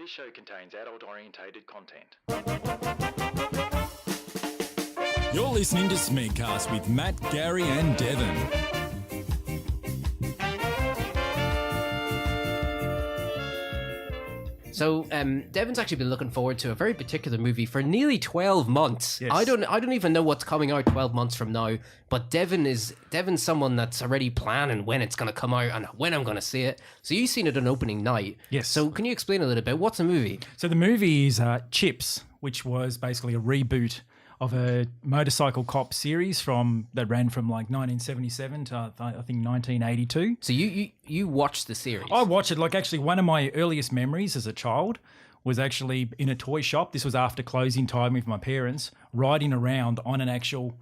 This show contains adult-orientated content. You're listening to Smegcast with Matt, Gary and Devon. So, Devon's actually been looking forward to a very particular movie for nearly 12 months. Yes. I don't even know what's coming out 12 months from now, but Devon's someone that's already planning when it's going to come out and when I'm going to see it. So you've seen it on opening night. Yes. So can you explain a little bit? What's the movie? So the movie is Chips, which was basically a reboot of a motorcycle cop series that ran from like 1977 to I think 1982. So you watched the series? I watched it. Like actually one of my earliest memories as a child was actually in a toy shop. This was after closing time with my parents, riding around on an actual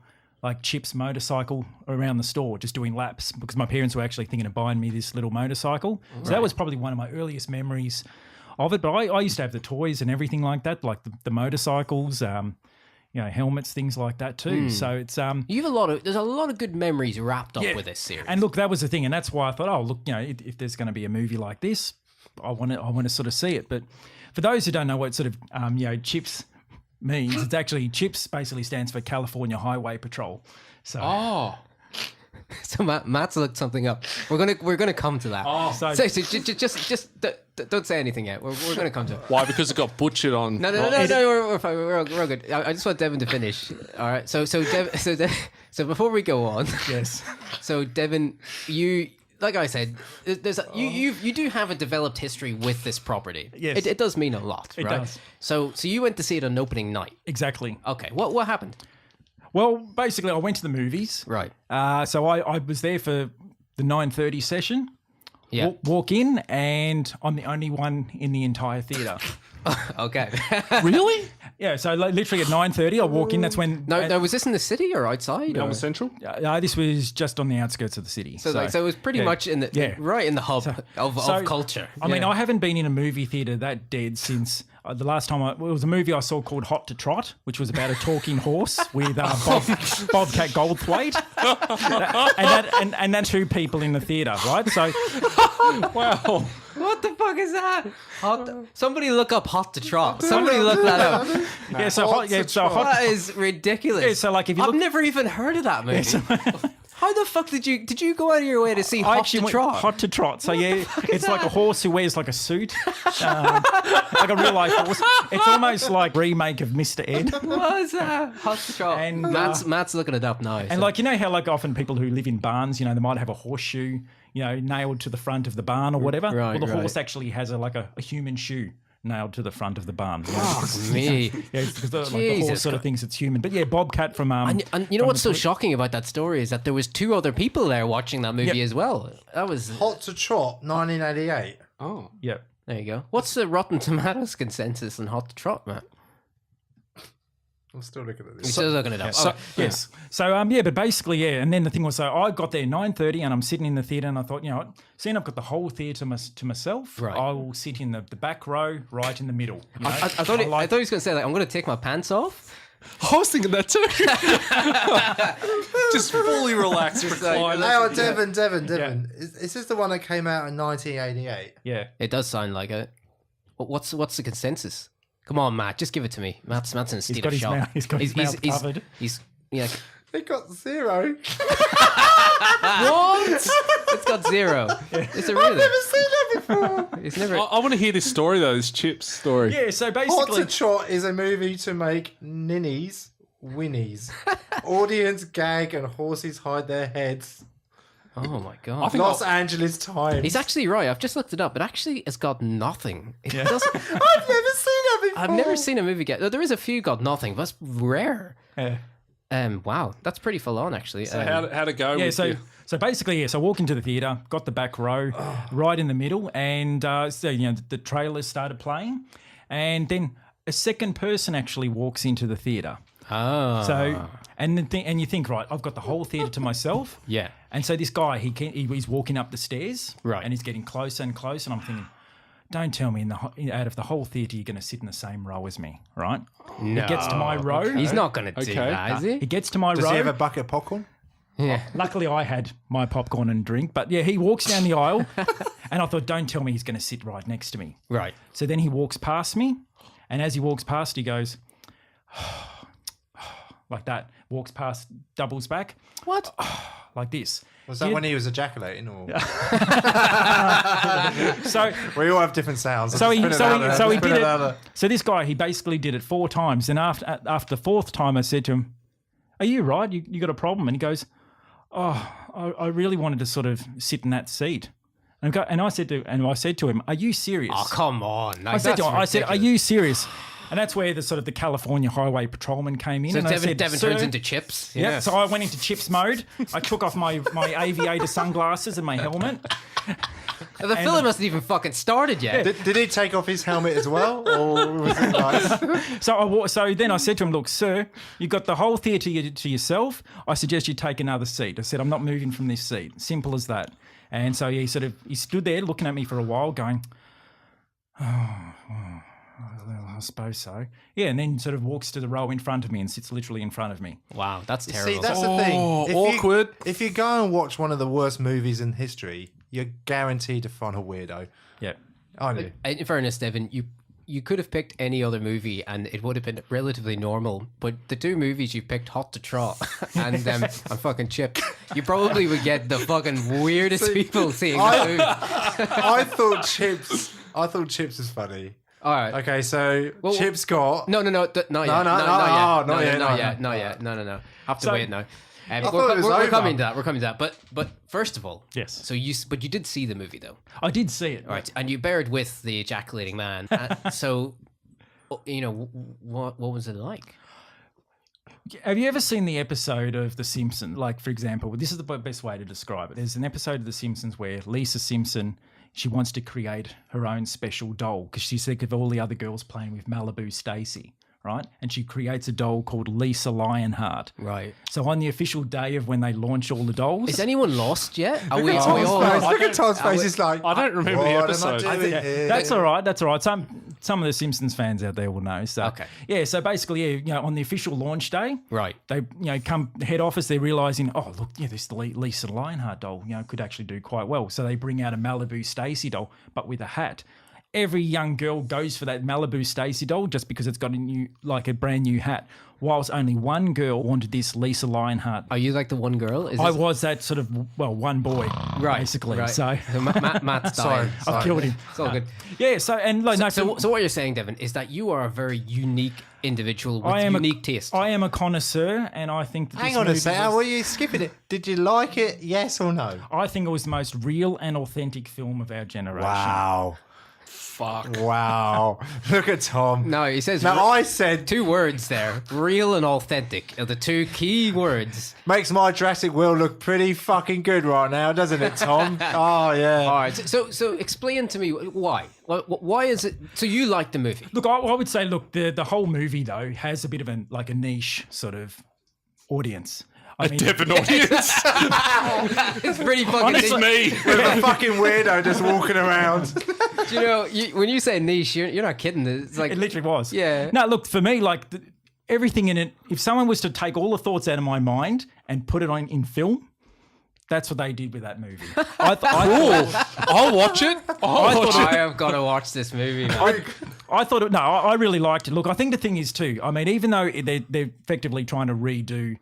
like Chips motorcycle around the store, just doing laps because my parents were actually thinking of buying me this little motorcycle. Right. So that was probably one of my earliest memories of it. But I used to have the toys and everything like that, like the motorcycles, helmets, things like that too. So it's there's a lot of good memories wrapped up with this series. And look, that was the thing, and that's why I thought, oh look, if there's going to be a movie like this, I want to sort of see it. But for those who don't know what sort of Chips means, it's actually Chips basically stands for California Highway Patrol. So So Matt's looked something up. We're gonna come to that. So just don't say anything yet. We're gonna come to it. Why? Because it got butchered on. No, we're fine. We're good. I just want Devon to finish. All right. So before we go on, yes. So Devon, you like I said, you do have a developed history with this property. Yes. It does mean a lot, It right? does. So you went to see it on opening night. Exactly. Okay. What happened? Well, basically, I went to the movies. Right. So I was there for the 9:30 session. Yeah. Walk in, and I'm the only one in the entire theatre. Okay. Really? Yeah. So literally at 9:30, I walk in. That's when. No. Was this in the city or outside? Melbourne Central? This was just on the outskirts of the city. So it was pretty much in the right in the hub of culture. I mean, I haven't been in a movie theatre that dead since the last time. It was a movie I saw called Hot to Trot, which was about a talking horse with Bobcat Goldthwait, and that's two people in the theatre, right? So, Wow. What the fuck is that? Somebody look up Hot to Trot. Somebody look that up. Yeah, so hot. That is ridiculous. Yeah, so like if you I've look, never even heard of that movie. How the fuck did you go out of your way to see Hot to Trot? Hot to Trot. So yeah, it's like a horse who wears like a suit, like a real life horse. It's almost like remake of Mr. Ed. What is that? Hot to Trot. And Matt's looking it up now. And like how like often people who live in barns, they might have a horseshoe, nailed to the front of the barn or whatever. Right, well, the horse actually has a human shoe nailed to the front of the barn. Fuck me. Yeah, because the horse sort of thinks it's human. But yeah, Bobcat from and you know what's so shocking about that story is that there was two other people there watching that movie as well. That was Hot to Trot, 1988. Oh. Yeah. There you go. What's the Rotten Tomatoes consensus on Hot to Trot, Matt? I'm still looking at You're this. still looking it up. So, Okay. yes. So but basically, yeah. And then the thing was, so I got there 9:30, and I'm sitting in the theatre, and I thought, seeing I've got the whole theatre to myself, Right. I will sit in the back row, right in the middle. I thought he was going to say, like, I'm going to take my pants off. I was thinking that too. Just fully relaxed, recline. Hey, Devon. Is this the one that came out in 1988? Yeah. It does sound like it. What's the consensus? Come on, Matt, just give it to me. Matt's in a state of shock. He's got his mouth covered. He's It got 0. What? It's got 0. Is it really? I've never seen that before. It's never. I want to hear this story though, this Chips story. Yeah, so Hot basically... to Trot is a movie to make ninnies winnies. Audience gag and horses hide their heads. Oh my god! Los Angeles Times. He's actually right. I've just looked it up. It actually has got nothing. It doesn't. I've never seen that before. I've never seen a movie get. There is a few got nothing, but that's rare. Yeah. Wow, that's pretty full on actually. So how'd it go? Yeah, with so you? basically, so I walk into the theatre, got the back row, right in the middle, and the trailers started playing, and then a second person actually walks into the theatre. Oh. So and you think, right, I've got the whole theatre to myself. Yeah. And so this guy, he's walking up the stairs, right, and he's getting closer and closer, and I'm thinking, don't tell me out of the whole theatre you're going to sit in the same row as me, right? No. He gets to my row. Okay. He's not going to do that, is he? He gets to my row. Does he have a bucket of popcorn? Yeah. Luckily, I had my popcorn and drink, but yeah, he walks down the aisle, And I thought, don't tell me he's going to sit right next to me. Right. So then he walks past me, and as he walks past, he goes, like that, walks past, doubles back, What? like this. Was that when he was ejaculating, or So we all have different sounds? So he did it. Louder. So this guy, he basically did it 4 times. And after the 4th time, I said to him, "Are you right? You got a problem?" And he goes, "Oh, I really wanted to sort of sit in that seat." And I said to him, "Are you serious?" Oh, come on. I said, "Are you serious?" And that's where the California Highway Patrolman came in. So and Devon turns into Chips. Yeah. So I went into Chips mode. I took off my aviator sunglasses and my helmet. The film hasn't even fucking started yet. Did he take off his helmet as well, or was it like? So then I said to him, "Look, sir, you've got the whole theatre to yourself. I suggest you take another seat." I said, "I'm not moving from this seat. Simple as that." And so he stood there looking at me for a while, going, I suppose so. Yeah, and then sort of walks to the row in front of me and sits literally in front of me. Wow, that's terrible. See, that's the thing. Awkward. If you go and watch one of the worst movies in history, you're guaranteed to find a weirdo. Yeah. Aren't you? In fairness, Devon, you could have picked any other movie and it would have been relatively normal. But the 2 movies you picked, Hot to Trot and fucking Chips, you probably would get the fucking weirdest people seeing the movie. I thought Chips was funny. All right. Okay, so Chips got. No, not yet. not yet. No. Have to So- wait now. thought it was We're over. coming to that. We're coming to that. But first of all, Yes. So you did see the movie though, I did see it. all right? And you bared with the ejaculating man. So, what was it like? Have you ever seen the episode of The Simpsons? Like, for example, this is the best way to describe it. There's an episode of The Simpsons where Lisa Simpson, she wants to create her own special doll because she's sick of all the other girls playing with Malibu Stacy, right? And she creates a doll called Lisa Lionheart. Right. So on the official day of when they launch all the dolls, Is anyone lost yet? Are we Look all? at Tom's face. It's like I don't remember the what episode. Am I doing here? that's all right. That's all right. Some of the Simpsons fans out there will know. So Okay. yeah. So basically, on the official launch day, Right. they come head office. They're realizing, oh look, this Lisa Lionheart doll, could actually do quite well. So they bring out a Malibu Stacy doll, but with a hat. Every young girl goes for that Malibu Stacy doll just because it's got a brand new hat. Whilst only one girl wanted this Lisa Lionheart. Are you like the one girl? I was that sort of one boy, basically. Right. So Matt's dying. I've killed him. It's all good. Yeah. So and like no, So what you're saying, Devon, is that you are a very unique individual with unique taste. I am a connoisseur, and I think that Hang this on a movie second. was- Were you skipping it? Did you like it? Yes or no? I think it was the most real and authentic film of our generation. Wow. Fuck. Wow. Look at Tom. No, he says Now I said 2 words there. Real and authentic are the 2 key words. makes my Jurassic World look pretty fucking good right now, doesn't it, Tom? Oh yeah. All right. So explain to me why. Why is it? So you like the movie? Look, I would say, the whole movie though has a bit of a niche sort of audience. I mean, Devon audience. It's pretty fucking. Honestly- niche. Me. With a fucking weirdo just walking around. Do you know, when you say niche, you're not kidding. It's like it literally was. Yeah. No, look, for me, everything in it. If someone was to take all the thoughts out of my mind and put it on in film, that's what they did with that movie. I'll watch it. I have got to watch this movie. Man. I thought it. No, I really liked it. Look, I think the thing is too. I mean, even though they're effectively trying to redo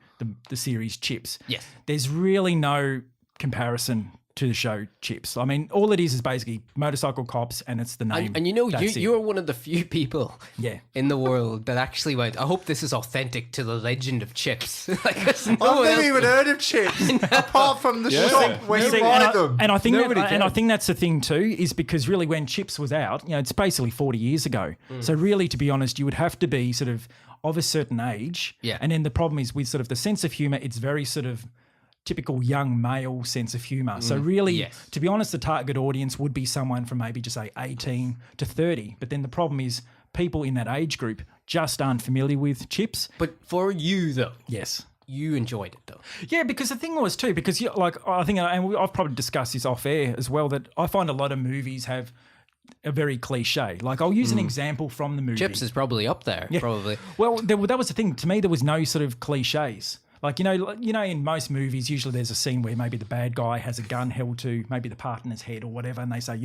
the series Chips, Yes. there's really no comparison to the show Chips. I mean, all it is basically motorcycle cops, and it's the name. And you know, That's it. you are one of the few people Yeah. in the world that actually went, I hope this is authentic to the legend of Chips. Like, there's no I've one never else- even heard of Chips apart from the shop where you See, buy them. and I think Nobody and I can. think that's the thing too, is because really when Chips was out, it's basically 40 years ago. Mm. So really, to be honest, you would have to be sort of a certain age. Yeah. And then the problem is with sort of the sense of humor, it's very sort of typical young male sense of humor. So really, Yes. to be honest, the target audience would be someone from maybe just say 18 to 30. But then the problem is people in that age group just aren't familiar with Chips. But for you, though, Yes. you enjoyed it, though. Yeah, because the thing was too, because I think, and I've probably discussed this off air as well, that I find a lot of movies have a very cliche. Like I'll use an example from the movie. Chips is probably up there, probably. Well, that was the thing. To me, there was no sort of cliches. Like, in most movies, usually there's a scene where maybe the bad guy has a gun held to maybe the partner's head or whatever, and they say,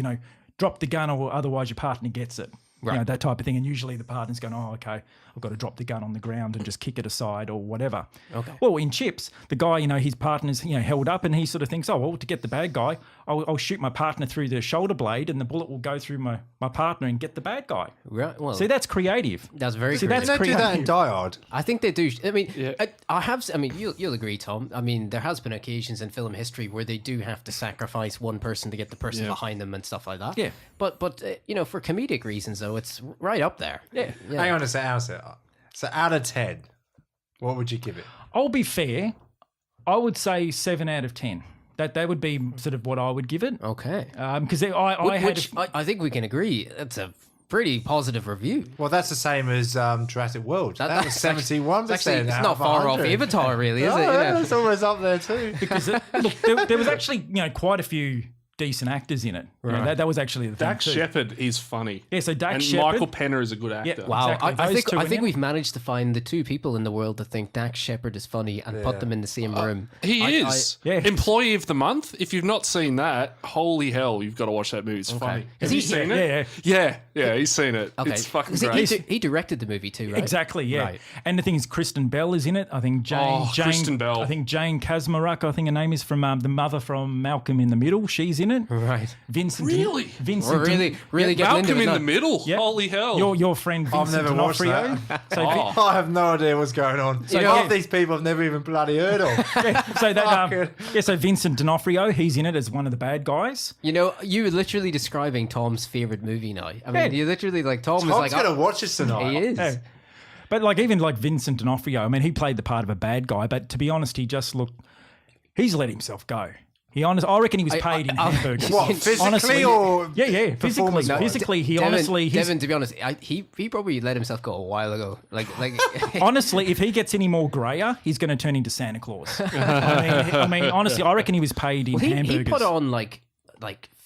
drop the gun or otherwise your partner gets it. Right. That type of thing. And usually the partner's going, oh, okay, I've got to drop the gun on the ground and just kick it aside or whatever. Okay. Well, in Chips, the guy, his partner's, held up and he sort of thinks, oh, well, to get the bad guy, I'll shoot my partner through the shoulder blade and the bullet will go through my partner and get the bad guy. Right. Well, See, that's creative. that's very See, creative. that's They do that in creative. Die Hard. I think they do. I mean, Yeah. you'll agree, Tom. I mean, there has been occasions in film history where they do have to sacrifice one person to get the person behind them and stuff like that. Yeah. But for comedic reasons, though, it's right up there. Yeah. Hang on a second. So out of 10, what would you give it? I'll be fair. I would say 7 out of 10. That would be sort of what I would give it. Okay. Because I had Which I think we can agree. That's a pretty positive review. Well, that's the same as Jurassic World. That was 71%. It's not far off Avatar, really, is it? It's almost up there too. because there was actually quite a few decent actors in it. Right. That was actually the thing Dax too. Shepard is funny. Yeah, so Dax and Shepard. Michael Penner is a good actor. Wow, Exactly. I Those think two I in think it. we've managed to find the two people in the world that think Dax Shepard is funny and put them in the same room. He is. yeah. Employee of the Month. If you've not seen that, holy hell, you've got to watch that movie. It's funny. Have he- you seen it? Yeah, he's seen it. Okay, It's fucking 'Cause great. he directed the movie too, right? Exactly, yeah. Right. And the thing is, Kristen Bell is in it. I think Jane. Kristen Bell. I think Jane Kazmaruk. I think her name is from the mother from Malcolm in the Middle. She's in it. Right. Vincent. Really? Vincent. We're really getting into Malcolm it in now. the Middle. Yep. Holy hell. Your friend Vincent I've never watched D'Onofrio. So, I have no idea what's going on. So yeah. half these people I've never even bloody heard of. so Vincent D'Onofrio, he's in it as one of the bad guys. You were literally describing Tom's favorite movie now. I mean, Yeah. you literally Tom was Tom's like, gonna watch this tonight. he is. Yeah. But even Vincent D'Onofrio, I mean, he played the part of a bad guy, but to be honest, he's let himself go. I reckon he was paid in hamburgers. What, physically Honestly, or yeah, physically. performance-wise? Physically, Devon, he's Devon, to be honest, he probably let himself go a while ago. Like honestly, if he gets any more grayer, he's going to turn into Santa Claus. I mean, honestly, I reckon he was paid in hamburgers. he put on like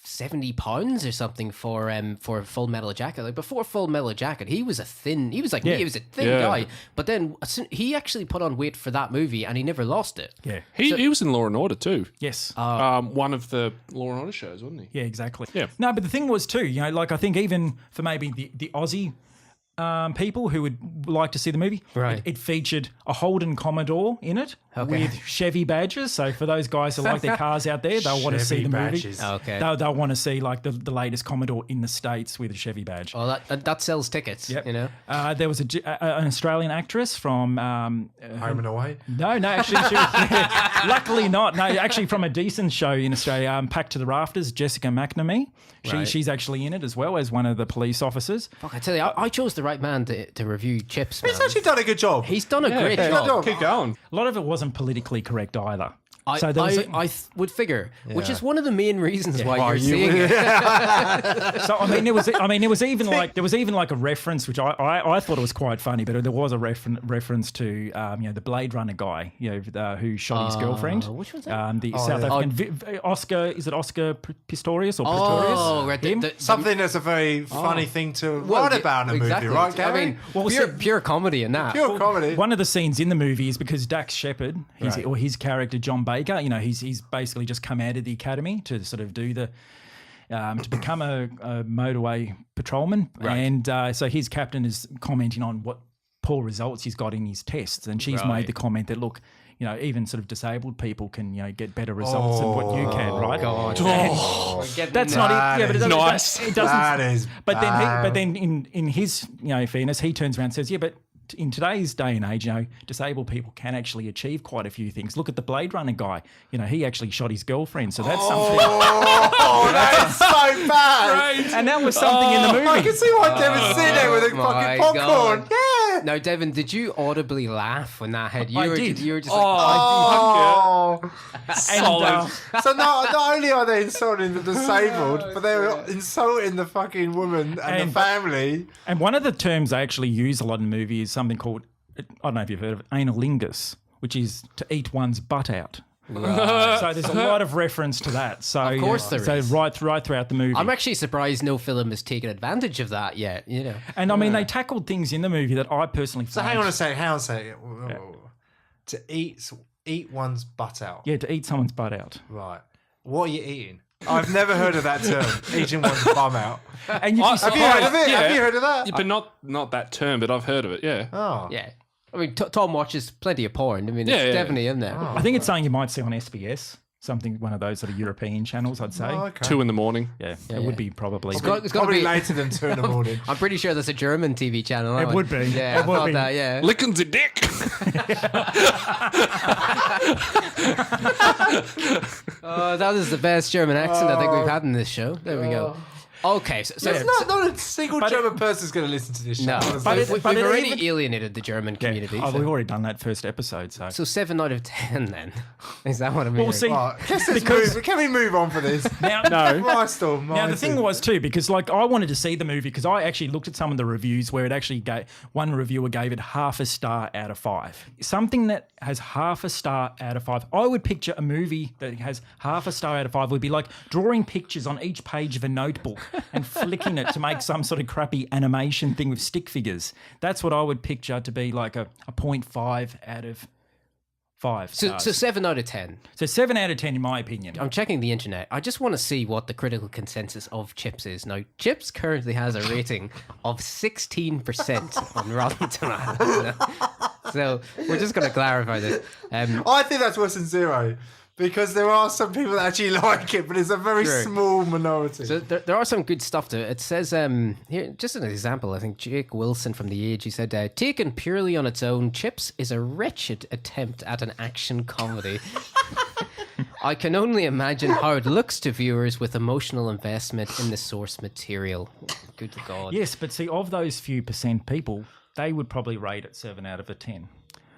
£70 or something for Full Metal Jacket. Like before Full Metal Jacket, he was me. He was a thin guy. But then he actually put on weight for that movie, and he never lost it. Yeah. He was in Law and Order too. Yes. One of the Law and Order shows, wasn't he? Yeah, exactly. Yeah. No, but the thing was too, I think even for maybe the Aussie people who would like to see the movie, Right. it featured a Holden Commodore in it with Chevy badges. So for those guys who like their cars out there, they'll want to see Chevy the badges. movie. Okay. They'll want to see like the latest Commodore in the States with a Chevy badge. Well, that sells tickets. Yep. You know. There was an Australian actress from Home and Away? No, actually, luckily not. No, actually, from a decent show in Australia, Packed to the Rafters, Jessica McNamee. Right. She's actually in it as well as one of the police officers. Fuck, I tell you, I chose the right man to review Chips. Man. He's actually done a good job. He's done a great job. Keep going. A lot of it wasn't politically correct either. I would figure, which is one of the main reasons why you're seeing it. So I mean, there was even like a reference, which I thought it was quite funny, but there was a reference to the Blade Runner guy, who shot his girlfriend. Which one's that? The South African Oscar. Is it Oscar Pistorius or Pistorius? Oh, right. Him? Something that's a very funny thing to write about in a movie, right, Gary? I mean, pure comedy in that. Pure comedy. One of the scenes in the movie is because Dax Shepard, his character John Baker, he's basically just come out of the academy to sort of do the to become a motorway patrolman, and so his captain is commenting on what poor results he's got in his tests, and she's made the comment that look, even sort of disabled people can get better results than what you can, right? God. That's not it. Yeah, but it doesn't. Nice. It doesn't. That is But bad. then in his fairness, he turns around and says, yeah, but in today's day and age, disabled people can actually achieve quite a few things. Look at the Blade Runner guy. He actually shot his girlfriend, so that's something. Oh, that is so bad. And that was something in the movie. I can see why Devin's sitting there with a my fucking popcorn. God. Yeah. Now, Devon, did you audibly laugh when that hit? I did. You were just Oh. Solid. So not only are they insulting the disabled, but they're insulting the fucking woman and the family. And one of the terms they actually use a lot in the movie is something called, I don't know if you've heard of it, analingus, which is to eat one's butt out. So there's a lot of reference to that. So Of course there is. right throughout the movie. I'm actually surprised no film has taken advantage of that yet. And I mean, they tackled things in the movie that I personally So find. hang on a second. Whoa. To eat one's butt out. Yeah, to eat someone's butt out. Right. What are you eating? I've never heard of that term, eating one's bum out. And Have you heard of it? Yeah. Have you heard of that? Yeah, but not that term, but I've heard of it. Yeah. Oh. Yeah. I mean, Tom watches plenty of porn. I mean, it's Yeah, yeah. definitely in there. I think it's something you might see on SBS, one of those sort of European channels, I'd say. Oh, okay. 2 a.m. Yeah, it would be probably. It's got to Probably be. later than 2 in the morning. I'm pretty sure there's a German TV channel. It would be. Yeah, It I would thought be. that. Yeah. Licking the dick. That is the best German accent I think we've had in this show. There we go. Okay, so There's not a single German person's going to listen to this show. no, honestly. we've already alienated the German community. Oh, so. we've already done that first episode, so. So 7 out of 10 then. Is that what I mean? Well, see, Right, can we move on for this? now, Christ almighty. Now the thing was too, because like I wanted to see the movie because I actually looked at some of the reviews where it actually gave one reviewer gave it half a star out of 5. Something that has half a star out of 5. I would picture a movie that has half a star out of 5 would be like drawing pictures on each page of a notebook and flicking it to make some sort of crappy animation thing with stick figures. That's what I would picture to be like a 0.5 out of 5 So stars. 7 out of 10. So 7 out of 10 in my opinion. I'm checking the internet. I just want to see what the critical consensus of Chips is. Now, Chips currently has a rating of 16% on Rotten Tomatoes. So we're just going to clarify this. I think that's worse than 0 because there are some people that actually like it, but it's a very Sure. small minority. So there are some good stuff to it. It says, here, just an example, I think Jake Wilson from The Age, he said, taken purely on its own, Chips is a wretched attempt at an action comedy. I can only imagine how it looks to viewers with emotional investment in the source material. Good God. Yes, but see, of those few percent people, they would probably rate it 7 out of a 10.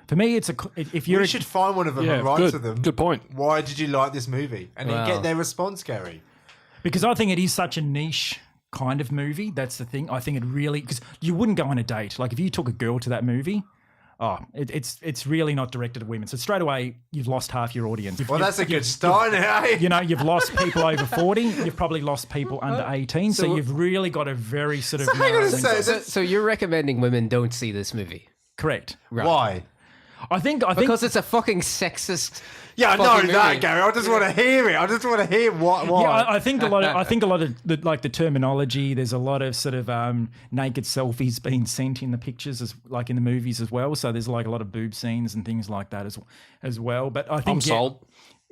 For me, it's if you're you should find one of them and write good. to them. Good point. Why did you like this movie? And then get their response, Gary. because I think it is such a niche kind of movie. That's the thing. I think it really because you wouldn't go on a date. Like if you took a girl to that movie, it's really not directed at women. So straight away, you've lost half your audience. Well, that's a good start, eh? You know, you've lost people over 40. You've probably lost people under 18. So you've really got a very sort of hang on a narrow sec. thing. So you're recommending women don't see this movie? Correct. Why? I think Because it's a fucking sexist. Yeah, I know fucking that, movie. Gary. I just want to hear it. I just want to hear why. Yeah, I think a lot of the terminology. There's a lot of sort of naked selfies being sent in the pictures, like in the movies as well. So there's like a lot of boob scenes and things like that as well. But I think I'm sold.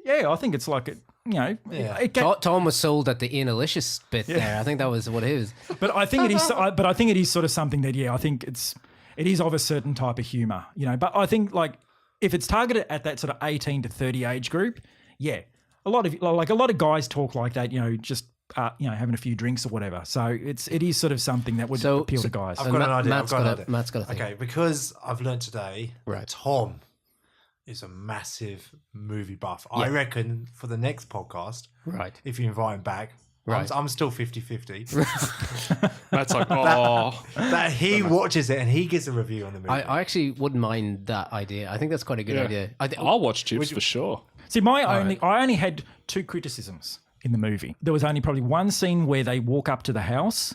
Yeah, I think it's like it. You know, Tom was sold at the analicious bit there. I think that was what it is. But I think it is. But I think it is sort of something that I think it is of a certain type of humor. You know, but I think like if it's targeted at that sort of 18 to 30 age group, yeah, a lot of guys talk like that. You know, just having a few drinks or whatever. So it is sort of something that would appeal to guys. I've got an idea. Matt's got a thing. Okay, because I've learned today Right. that Tom is a massive movie buff. I reckon for the next podcast, Right. if you invite him back, Right. I'm still 50-50, That's like, oh. that he watches it and he gives a review on the movie. I actually wouldn't mind that idea. I think that's quite a good idea. I'll watch Chips for sure. See, I only had 2 criticisms in the movie. There was only probably one scene where they walk up to the house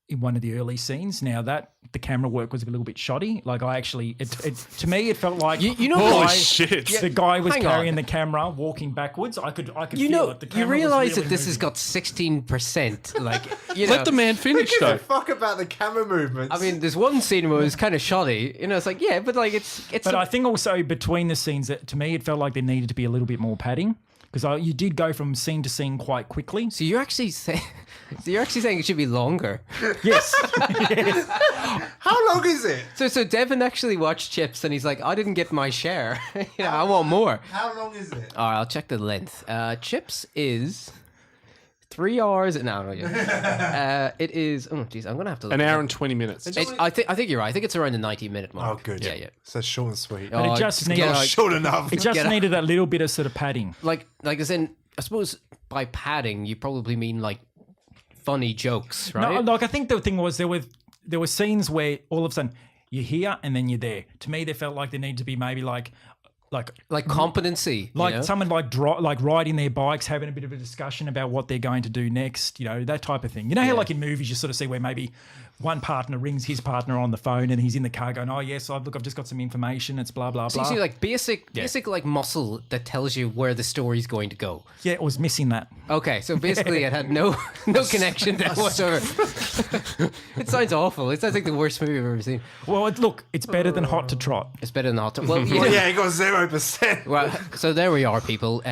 in one of the early scenes. Now that the camera work was a little bit shoddy. Like I actually, to me, it felt like You know Holy why? shit. the guy was Hang carrying on. the camera, walking backwards. I could You feel know, it. The you camera was realize really that this has moving. got 16%. Like, Let the man finish, Who though. gives a fuck about the camera movements? I mean, there's one scene where it was kind of shoddy. You know, it's like, yeah, but like it's. But I think also between the scenes, that to me, it felt like there needed to be a little bit more padding because you did go from scene to scene quite quickly. So you're actually saying it should be longer. Yes. how long is it? So Devon actually watched Chips and he's like, I didn't get my share. I want more. How long is it? All right, I'll check the length. Chips is 3 hours. No, it is. Oh, geez, I'm gonna have to. Look An hour and 20 minutes. I think you're right. I think it's around the 90-minute mark. Oh, good. Yeah. So short and sweet. But it just needed, get out- Short enough. it just get- needed that little bit of sort of padding. like as in, I suppose by padding you probably mean like funny jokes, right? No, like I think the thing was there were scenes where all of a sudden you're here and then you're there. To me, they felt like there needed to be maybe like Like competency. like you know? someone like riding their bikes, having a bit of a discussion about what they're going to do next, that type of thing. You know how like in movies you sort of see where maybe one partner rings his partner on the phone and he's in the car going, oh yes, look, I've just got some information, it's blah blah So blah. you see like basic like muscle that tells you where the story's going to go. Yeah, it was missing that. Okay, so basically it had no connection to whatsoever. It sounds awful. It sounds like the worst movie I've ever seen. Well, look, it's better than Hot to Trot. It's better than Hot Tub. Well, Well, yeah, he got 0%. Well, so there we are, people.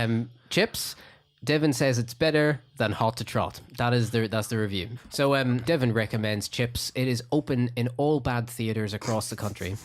Chips. Devon says it's better than Hot to Trot. That's the review. So Devon recommends Chips. It is open in all bad theaters across the country.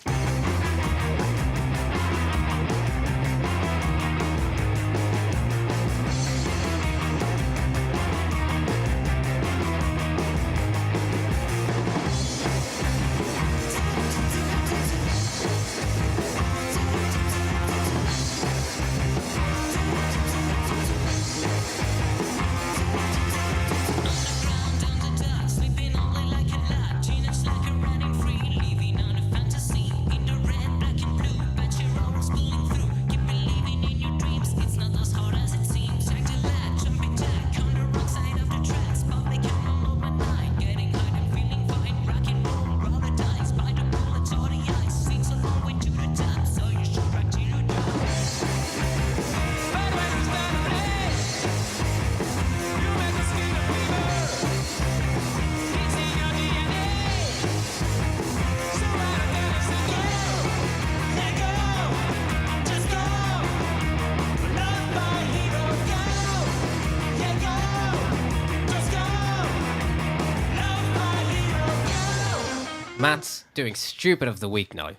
Matt's doing stupid of the week now.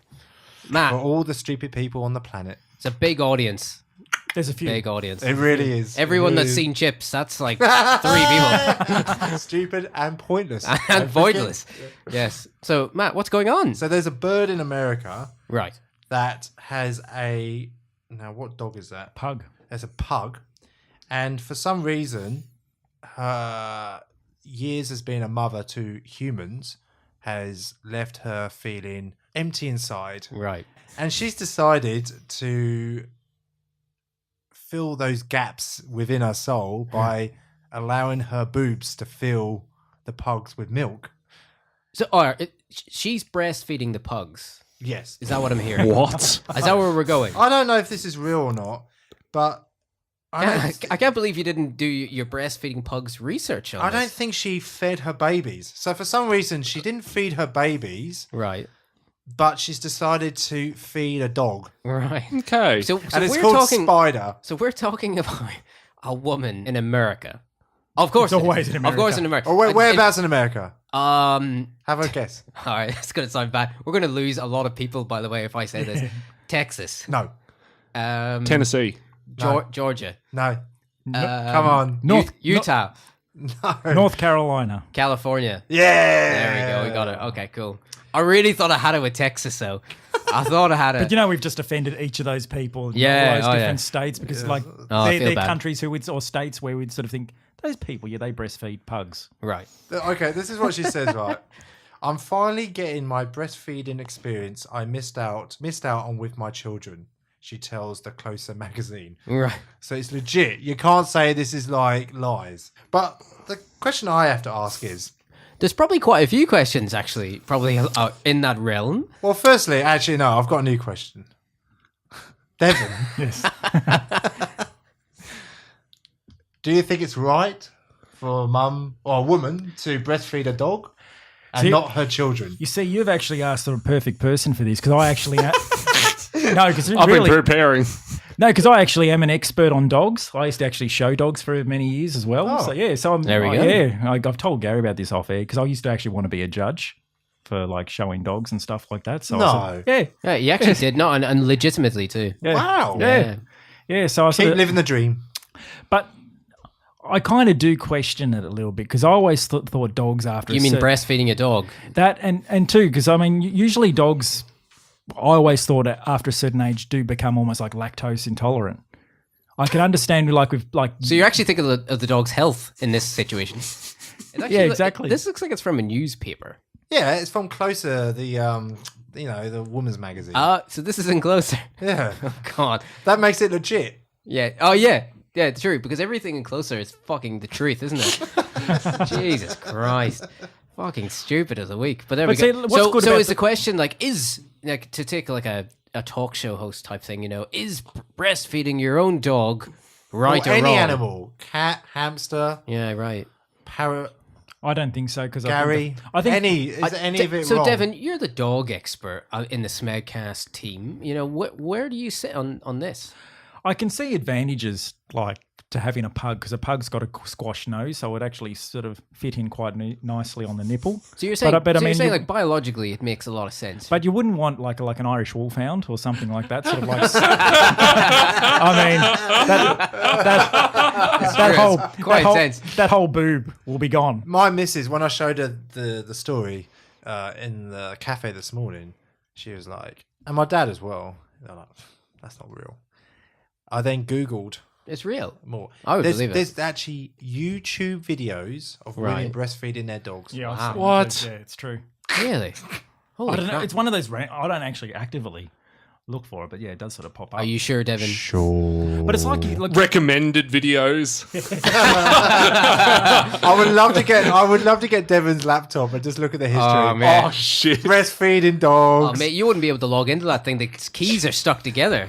Matt, For all the stupid people on the planet. it's a big audience. There's a few. Big audience. It really is. Everyone It that's really seen Chips, that's like 3 people. is. Stupid and pointless. And Don't forget. pointless. Yes. So, Matt, what's going on? So there's a bird in America Right. that has a... Now, what dog is that? Pug. There's a pug. And for some reason, her years as being a mother to humans has left her feeling empty inside. Right. And she's decided to fill those gaps within her soul by allowing her boobs to fill the pugs with milk. So, she's breastfeeding the pugs. Yes. Is that what I'm hearing? What? Is that where we're going? I don't know if this is real or not, but I I can't believe you didn't do your breastfeeding pugs research on don't this. think she fed her babies. So for some reason, she didn't feed her babies, Right. but she's decided to feed a dog. Right. Okay. So And it's we're called talking. Spider. So we're talking about a woman in America. Of course, It's always in Of course, America. in America. Or whereabouts in America? Have a guess. All right, that's gonna sound bad. We're gonna lose a lot of people, by the way, if I say this. Texas, No. Tennessee. Georgia, No. Come on. Utah, No. North Carolina. California. Yeah. There we go. We got it. Okay, cool. I really thought I had it with Texas, though. I thought I had it. But we've just offended each of those people in Yeah, all those oh, different yeah. states because Oh, I feel they're bad. countries or states where we'd sort of think, those people, they breastfeed pugs. Right. Okay, this is what she says, right? I'm finally getting my breastfeeding experience I missed out on with my children, she tells the Closer magazine. Right. So it's legit. You can't say this is like lies. But the question I have to ask is, There's probably quite a few questions, actually, probably in that realm. well, firstly, actually, no, I've got a new question. Devon, Yes. do you think it's right for a mum or a woman to breastfeed a dog and not her children? You see, you've actually asked the perfect person for this because I actually... No, because I've been preparing. No, because I actually am an expert on dogs. I used to actually show dogs for many years as well. Oh. So yeah, I'm There we go. Yeah, I've told Gary about this off air because I used to actually want to be a judge for like showing dogs and stuff like that. So I No. said, Yeah, you actually did. No, and legitimately, too. yeah, Wow. yeah. So I Keep sort of, living the dream. but I kind of do question it a little bit because I always thought dogs after You a mean certain- breastfeeding a dog? that and too because I mean usually dogs. I always thought that after a certain age do become almost like lactose intolerant. I can understand So you're actually thinking of the dog's health in this situation. It actually Yeah, exactly. This looks like it's from a newspaper. Yeah, it's from Closer, the woman's magazine. So this isn't Closer. Yeah, Oh, God. that makes it legit. Yeah. Oh, yeah. Yeah, true. Because everything in Closer is fucking the truth, isn't it? Jesus Christ. Fucking stupid of the week. But there we But go. see, what's good so about is the question to take like a talk show host type thing, is breastfeeding your own dog right Or or any wrong? animal, cat, hamster, Yeah, right. parrot, I don't think so because Gary. I think any of it So, wrong? Devon, you're the dog expert in the Smegcast team. Where do you sit on this? I can see advantages like to having a pug because a pug's got a squash nose, so it actually sort of fit in quite nicely on the nipple. So you're saying, But I mean, you're saying you- like biologically it makes a lot of sense. But you wouldn't want like an Irish wolfhound or something like that. Sort of like, I mean, that whole boob will be gone. My missus, when I showed her the story in the cafe this morning, she was like, and my dad as well. They're like, that's not real. I then Googled It's real. more. I would believe it. There's actually YouTube videos of women Right. breastfeeding their dogs. Yeah, Wow. What? Yeah, it's true. Really? Holy I don't know. crap. It's one of those. I don't actually actively look for it, but yeah, it does sort of pop up. Are you sure, Devon? Sure. But it's like look. Recommended videos. I would love to get Devon's laptop and just look at the history. Oh, man. Oh shit. Breastfeeding Oh, dogs. mate, you wouldn't be able to log into that thing. The keys are stuck together,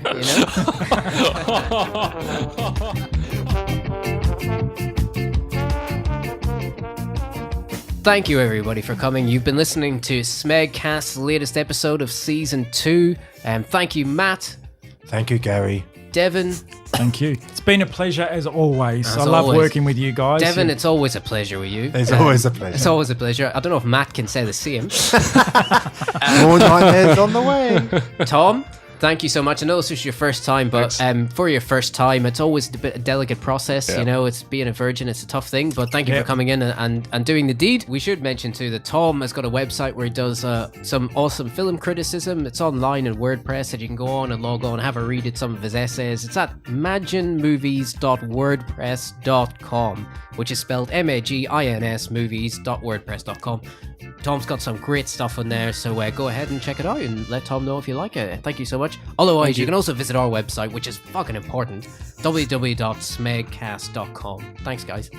Thank you, everybody, for coming. You've been listening to Smegcast's latest episode of Season 2. Thank you, Matt, Thank you, Gary. Devon. Thank you. It's been a pleasure as always. As I love always. working with you guys. Devon, it's always a pleasure with you. It's always a pleasure. It's always a pleasure. I don't know if Matt can say the same. More nightmares on the way. Tom, thank you so much. I know this was your first time, but for your first time, it's always a bit a delicate process. Yeah. It's being a virgin, it's a tough thing. But thank you Yeah. for coming in and doing the deed. We should mention too that Tom has got a website where he does some awesome film criticism. It's online in WordPress, and you can go on and log on, have a read at some of his essays. It's at maginmovies.wordpress.com, which is spelled MAGINS movies.wordpress.com. Tom's got some great stuff on there, so go ahead and check it out and let Tom know if you like it. Thank you so much. Otherwise, you can also visit our website, which is fucking important, www.smegcast.com. Thanks, guys.